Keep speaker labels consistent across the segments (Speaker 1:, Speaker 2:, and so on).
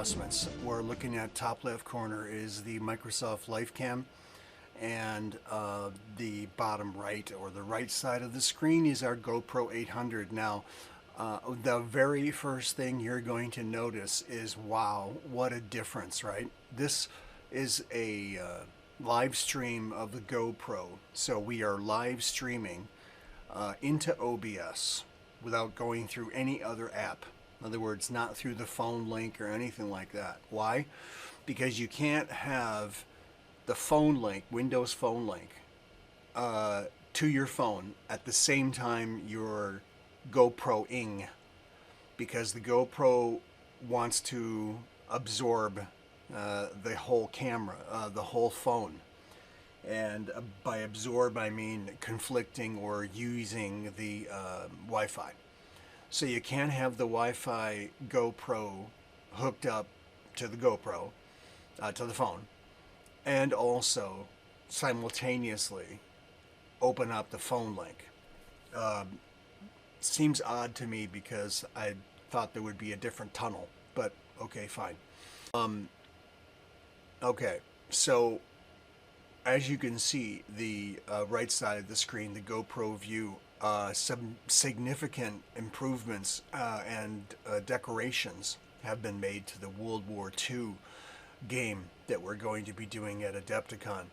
Speaker 1: adjustments. We're looking at top left corner is the Microsoft LifeCam, and the bottom right or the right side of the screen is our GoPro 800. Now, the very first thing you're going to notice is, wow, what a difference, right? This is a live stream of the GoPro. So we are live streaming into OBS without going through any other app. In other words, not through the phone link or anything like that. Why? Because you can't have the phone link, Windows phone link, to your phone at the same time you're GoPro-ing, because the GoPro wants to absorb the whole camera, the whole phone. And by absorb, I mean conflicting or using the Wi-Fi. So you can't have the Wi-Fi GoPro hooked up to the GoPro, to the phone, and also simultaneously open up the phone link. Seems odd to me because I thought there would be a different tunnel, but okay, fine. Okay, so as you can see, the right side of the screen, the GoPro view, some significant improvements and decorations have been made to the World War II game that we're going to be doing at Adepticon.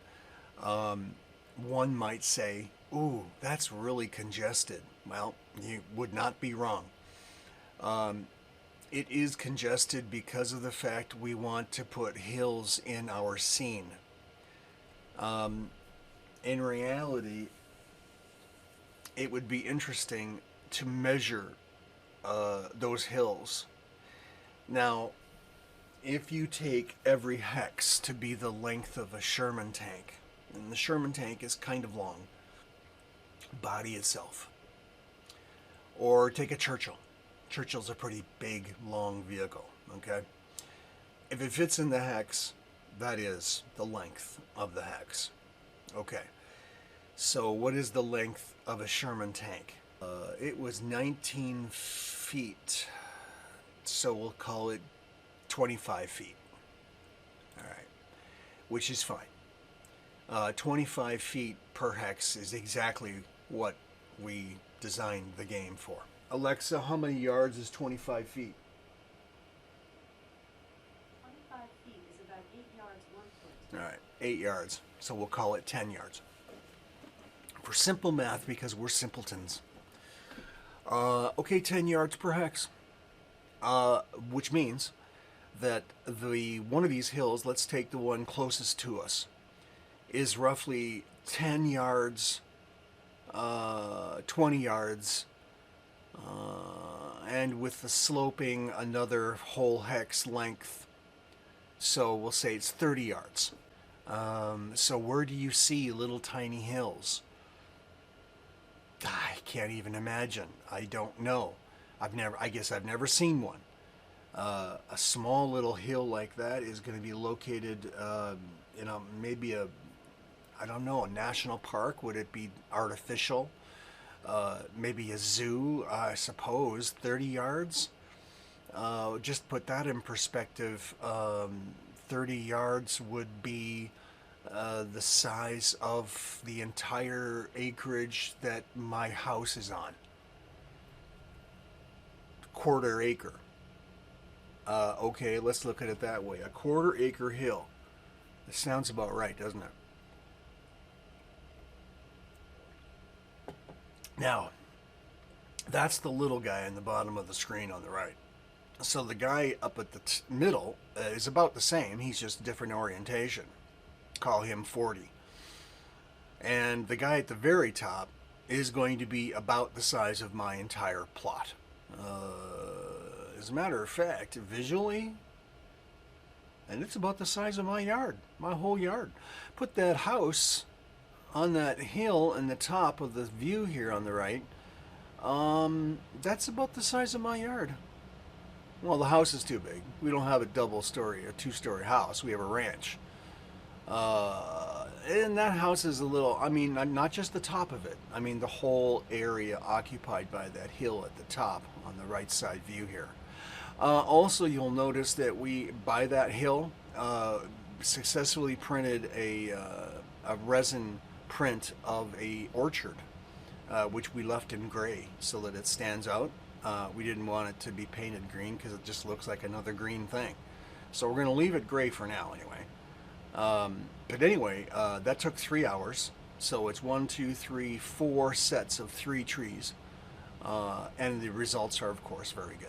Speaker 1: One might say, ooh, that's really congested. Well, you would not be wrong. It is congested because of the fact we want to put hills in our scene. In reality, it would be interesting to measure those hills. Now, if you take every hex to be the length of a Sherman tank, and the Sherman tank is kind of long, body itself, or take a Churchill. Churchill's a pretty big, long vehicle, okay? If it fits in the hex, that is the length of the hex. Okay, so what is the length of a Sherman tank? It was 19 feet, so we'll call it 25 feet. All right, which is fine. 25 feet per hex is exactly what we designed the game for. Alexa, how many yards is 25 feet?
Speaker 2: 25 feet is about 8 yards, 1 foot.
Speaker 1: All right, 8 yards. So we'll call it 10 yards. For simple math, because we're simpletons. Okay, 10 yards per hex. Which means that one of these hills, let's take the one closest to us, is roughly 10 yards, 20 yards, and with the sloping another whole hex length. So we'll say it's 30 yards. So where do you see little tiny hills? I can't even imagine. I don't know. I guess I've never seen one. A small little hill like that is going to be located in maybe I don't know, a national park. Would it be artificial? Maybe a zoo, I suppose. 30 yards? Just put that in perspective. 30 yards would be the size of the entire acreage that my house is on. Quarter acre. Okay, let's look at it that way. A quarter acre hill. It sounds about right, doesn't it? Now, that's the little guy in the bottom of the screen on the right. So the guy up at the middle is about the same. He's just different orientation. Call him 40. And the guy at the very top is going to be about the size of my entire plot. As a matter of fact, visually, and it's about the size of my yard, my whole yard. Put that house on that hill in the top of the view here on the right. That's about the size of my yard. Well, the house is too big. We don't have a double-story or two-story house. We have a ranch. And that house is a little, I mean, not just the top of it. I mean, the whole area occupied by that hill at the top on the right side view here. Also, you'll notice that we, by that hill, successfully printed a resin print of a orchard, which we left in gray so that it stands out. We didn't want it to be painted green because it just looks like another green thing. So we're going to leave it gray for now anyway. But anyway, that took 3 hours. So it's 1, 2, 3, 4 sets of 3 trees. And the results are, of course, very good.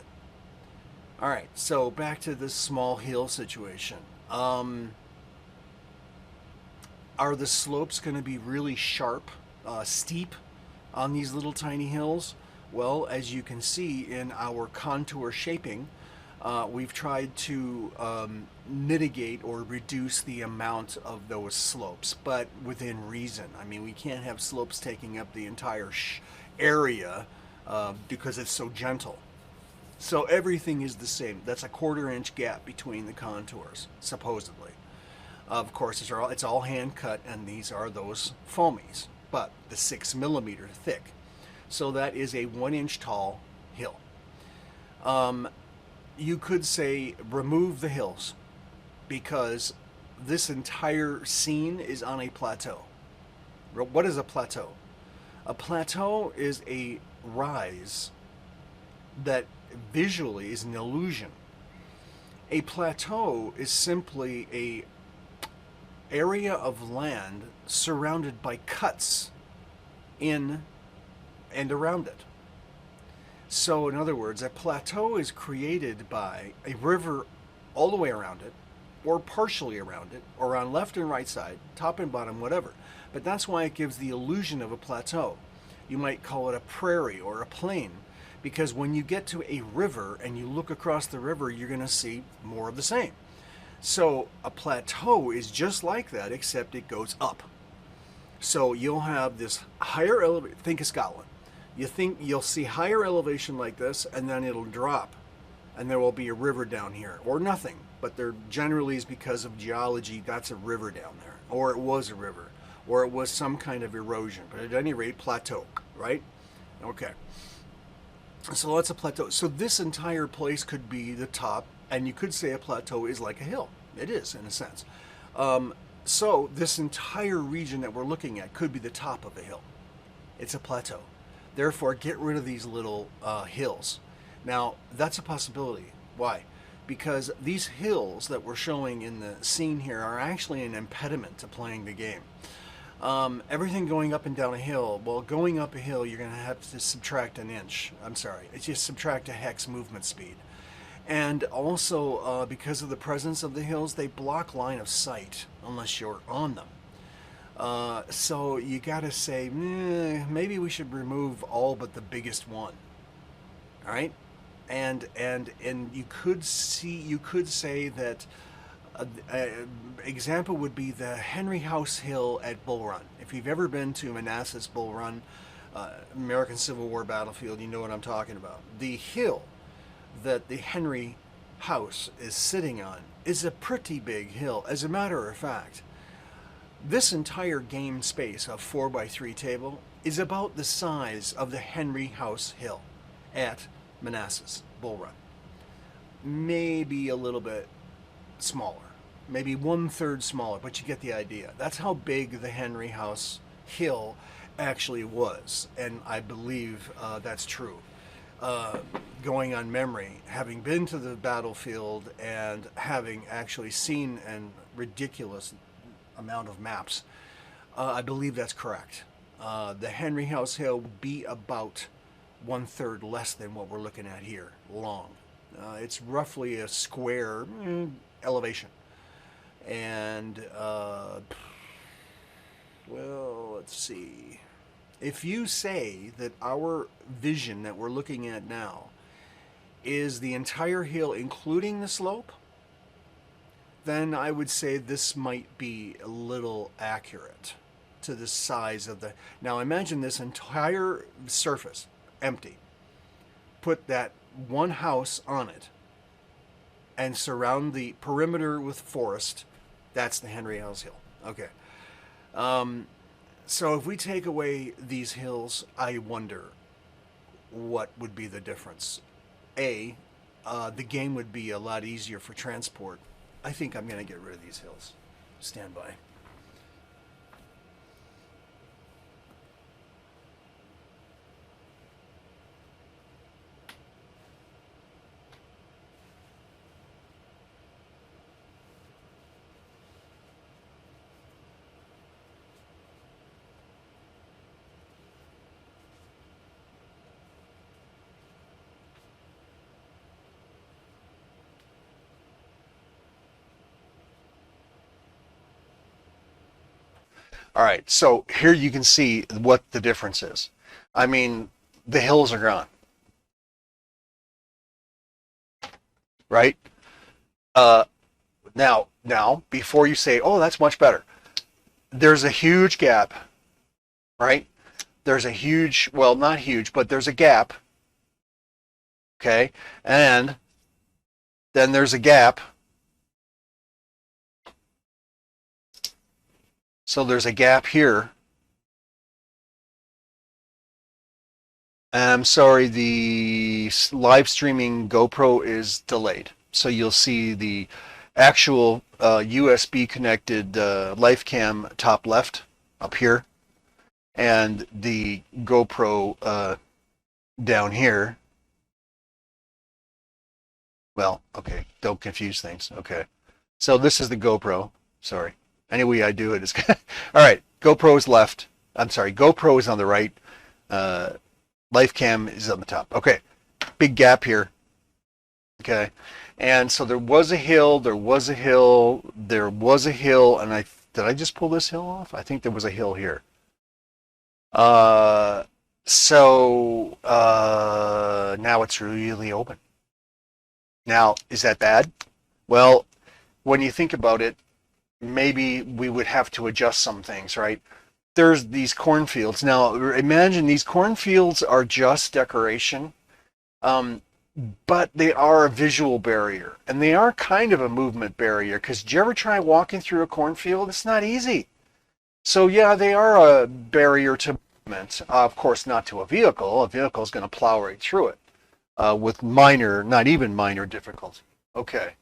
Speaker 1: All right, so back to this small hill situation. Are the slopes going to be really sharp, steep on these little tiny hills? Well, as you can see in our contour shaping, we've tried to mitigate or reduce the amount of those slopes, but within reason. I mean, we can't have slopes taking up the entire area because it's so gentle. So everything is the same. That's a 1/4 inch gap between the contours, supposedly. Of course, it's all hand cut, and these are those foamies, but the 6 millimeter thick. So that is a 1 inch tall hill. You could say remove the hills because this entire scene is on a plateau. What is a plateau? A plateau is a rise that visually is an illusion. A plateau is simply a area of land surrounded by cuts in and around it. So in other words, a plateau is created by a river all the way around it, or partially around it, or on left and right side, top and bottom, whatever. But that's why it gives the illusion of a plateau. You might call it a prairie or a plain, because when you get to a river and you look across the river, you're going to see more of the same. So a plateau is just like that, except it goes up. So you'll have this higher elevation. Think of Scotland. You'll see higher elevation like this, and then it'll drop, and there will be a river down here, or nothing. But there generally is, because of geology, that's a river down there, or it was a river, or it was some kind of erosion. But at any rate, plateau, right? Okay. So that's a plateau. So this entire place could be the top, and you could say a plateau is like a hill. It is, in a sense. So this entire region that we're looking at could be the top of a hill. It's a plateau. Therefore, get rid of these little hills. Now, that's a possibility. Why? Because these hills that we're showing in the scene here are actually an impediment to playing the game. Everything going up and down a hill, well, going up a hill, you're going to have to subtract an inch. I'm sorry, it's just subtract a hex movement speed. And also, because of the presence of the hills, they block line of sight unless you're on them. So you got to say, maybe we should remove all but the biggest one. All right, and you could say that. Example would be the Henry House Hill at Bull Run. If you've ever been to Manassas Bull Run, American Civil War battlefield, you know what I'm talking about. The hill that the Henry House is sitting on is a pretty big hill. As a matter of fact, this entire game space of 4x3 table is about the size of the Henry House Hill at Manassas Bull Run. Maybe a little bit smaller, maybe 1/3 smaller, but you get the idea. That's how big the Henry House Hill actually was, and I believe that's true. Going on memory, having been to the battlefield and having actually seen a ridiculous amount of maps, I believe that's correct. The Henry House Hill would be about 1/3 less than what we're looking at here, long. It's roughly a square elevation. And, well, let's see. If you say that our vision that we're looking at now is the entire hill, including the slope, then I would say this might be a little accurate to the size of the... Now imagine this entire surface empty. Put that one house on it and surround the perimeter with forest. That's the Henry House Hill. Okay. So if we take away these hills, I wonder what would be the difference. A, the game would be a lot easier for transport. I think I'm going to get rid of these hills. Stand by. All right, so here you can see what the difference is. I mean, the hills are gone, right? Uh, now, before you say, "Oh, that's much better," there's a huge gap, right? There's a huge, well, not huge, but there's a gap, okay? And then there's a gap. So there's a gap here. I'm sorry, the live streaming GoPro is delayed. So you'll see the actual USB connected live cam top left up here, and the GoPro down here. Well, okay, don't confuse things. Okay. So this is the GoPro. Sorry. Any way I do it is all right. GoPro is left. I'm sorry. GoPro is on the right. Uh, Life cam is on the top. Okay. Big gap here. Okay. And so there was a hill. There was a hill. There was a hill. And did I just pull this hill off? I think there was a hill here. Uh, so now it's really open. Now, is that bad? Well, when you think about it, maybe we would have to adjust some things, right? There's these cornfields. Now, imagine these cornfields are just decoration, um, but they are a visual barrier, and they are kind of a movement barrier. Because did you ever try walking through a cornfield? It's not easy. So yeah, they are a barrier to movement. Of course, not to a vehicle. A vehicle is going to plow right through it with minor, not even minor difficulty. Okay.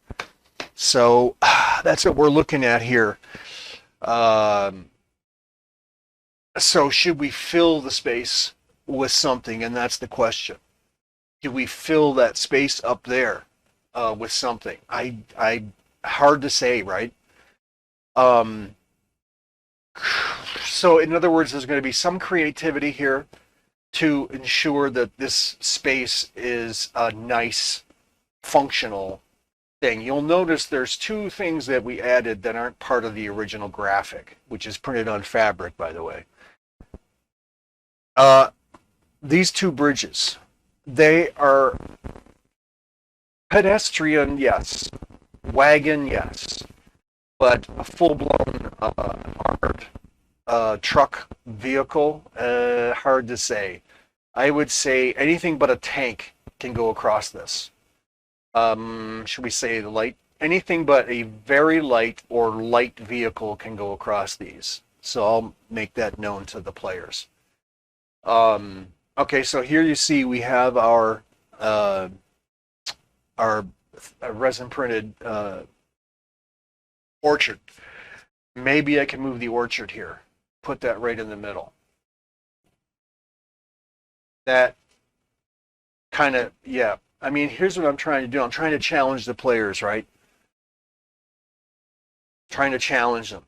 Speaker 1: So that's what we're looking at here. Um, so should we fill the space with something? And that's the question. Do we fill that space up there with something? Hard to say, right? Um, so in other words, there's going to be some creativity here to ensure that this space is a nice, functional thing. You'll notice there's two things that we added that aren't part of the original graphic, which is printed on fabric, by the way. Uh, these two bridges, they are pedestrian, yes. Wagon, yes. But a full-blown armored truck vehicle, hard to say. I would say anything but a tank can go across this. Should we say light? Anything but a very light or light vehicle can go across these. So I'll make that known to the players. Okay, so here you see we have our resin printed orchard. Maybe I can move the orchard here. Put that right in the middle. That kind of, yeah. I mean, here's what I'm trying to do. I'm trying to challenge the players, right? Trying to challenge them.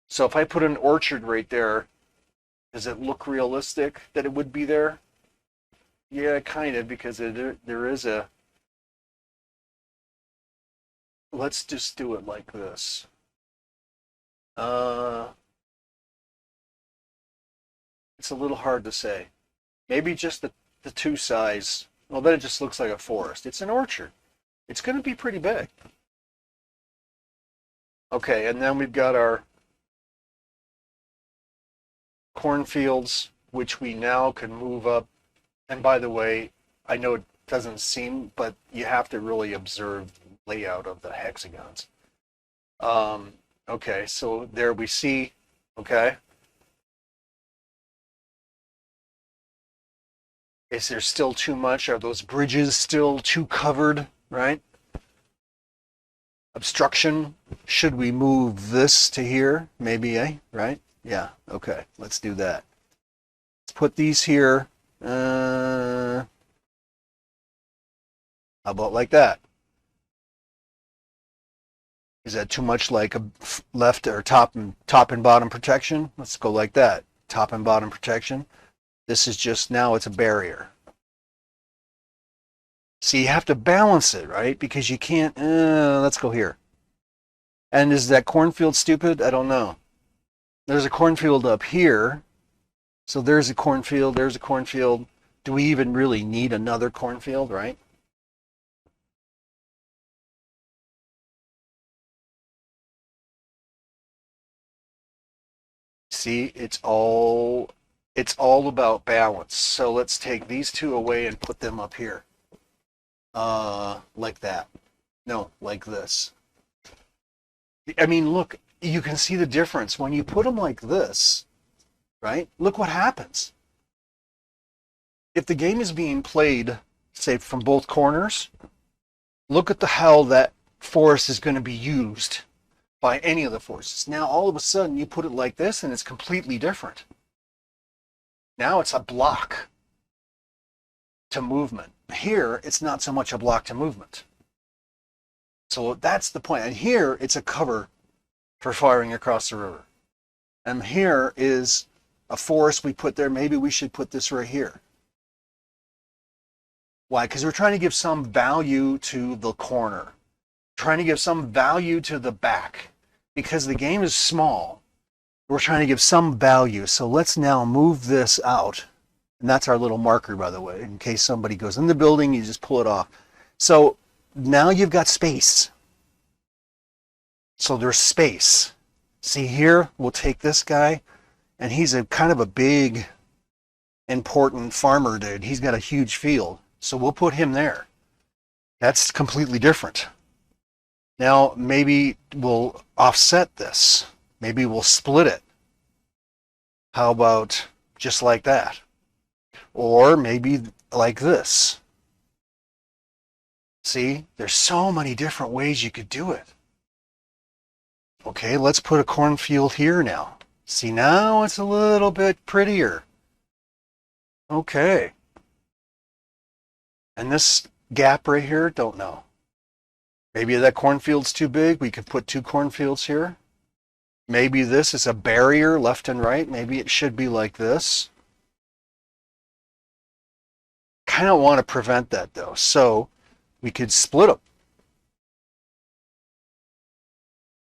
Speaker 1: So if I put an orchard right there, does it look realistic that it would be there? Yeah, kind of, because there is a... Let's just do it like this. It's a little hard to say. Maybe just the two sides. Well, then it just looks like a forest. It's an orchard. It's going to be pretty big. Okay, and then we've got our cornfields, which we now can move up. And by the way, I know it doesn't seem, but you have to really observe the layout of the hexagons. Okay, so there we see, okay. Is there still too much? Are those bridges still too covered, right? Obstruction. Should we move this to here? Maybe, eh? Right? Yeah, okay. Let's do that. Let's put these here. How about like that? Is that too much like a left or top and bottom protection? Let's go like that. Top and bottom protection. This is just, now it's a barrier. So you have to balance it, right? Because you can't, let's go here. And is that cornfield stupid? I don't know. There's a cornfield up here. So there's a cornfield, there's a cornfield. Do we even really need another cornfield, right? See, it's all about balance. So let's take these two away and put them up here. Like that. No, like this. I mean, look, you can see the difference when you put them like this, right? Look what happens. If the game is being played, say, from both corners, look at how that force is going to be used by any of the forces. Now, all of a sudden, you put it like this, and it's completely different. Now it's a block to movement. Here, it's not so much a block to movement. So that's the point. And here, it's a cover for firing across the river. And here is a forest we put there. Maybe we should put this right here. Why? Because we're trying to give some value to the corner. Trying to give some value to the back. Because the game is small, we're trying to give some value. So let's now move this out. And that's our little marker, by the way. In case somebody goes in the building, you just pull it off. So now you've got space. So there's space. See here, we'll take this guy, and he's a kind of a big, important farmer dude. He's got a huge field. So we'll put him there. That's completely different. Now, maybe we'll offset this. Maybe we'll split it. How about just like that? Or maybe like this. See, there's so many different ways you could do it. Okay, let's put a cornfield here now. See, now it's a little bit prettier. Okay. And this gap right here, don't know. Maybe that cornfield's too big. We could put two cornfields here. Maybe this is a barrier left and right. Maybe it should be like this. Kind of want to prevent that though. So we could split them.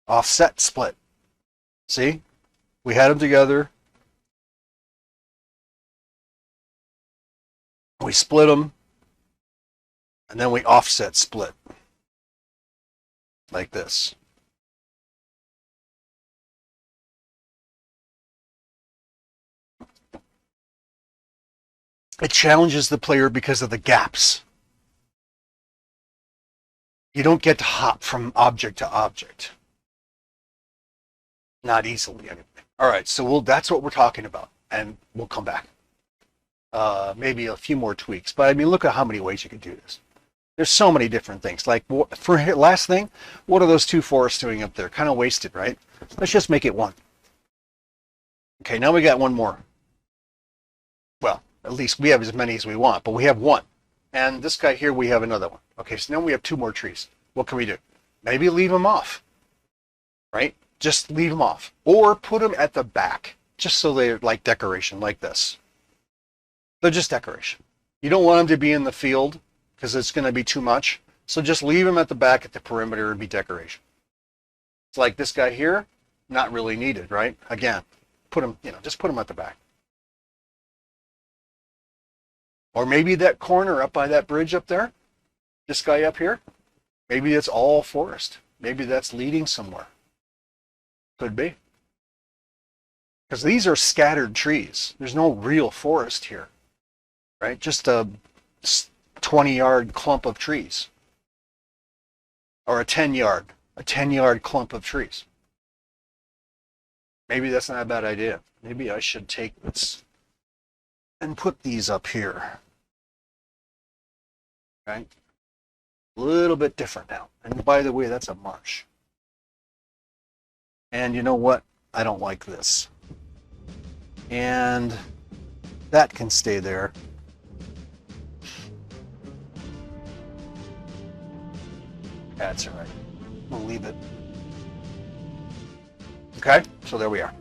Speaker 1: Offset split. See? We had them together. We split them. And then we offset split. Like this. It challenges the player because of the gaps. You don't get to hop from object to object. Not easily, anyway. All right, so that's what we're talking about, and we'll come back. Maybe a few more tweaks, but I mean, look at how many ways you could do this. There's so many different things. Like, for last thing, what are those two forests doing up there? Kind of wasted, right? Let's just make it one. Okay, now we got one more. Well, at least we have as many as we want, but we have one. And this guy here, we have another one. Okay, so now we have two more trees. What can we do? Maybe leave them off, right? Just leave them off. Or put them at the back, just so they're like decoration, like this. They're just decoration. You don't want them to be in the field because it's going to be too much. So just leave them at the back at the perimeter and be decoration. It's like this guy here, not really needed, right? Again, put them, just put them at the back. Or maybe that corner up by that bridge up there, this guy up here, maybe that's all forest. Maybe that's leading somewhere. Could be. Because these are scattered trees. There's no real forest here, right? Just a 20-yard clump of trees. Or a 10-yard clump of trees. Maybe that's not a bad idea. Maybe I should take this and put these up here. Okay. A little bit different now. And by the way, that's a marsh. And you know what? I don't like this. And that can stay there. That's all right. We'll leave it. Okay, so there we are.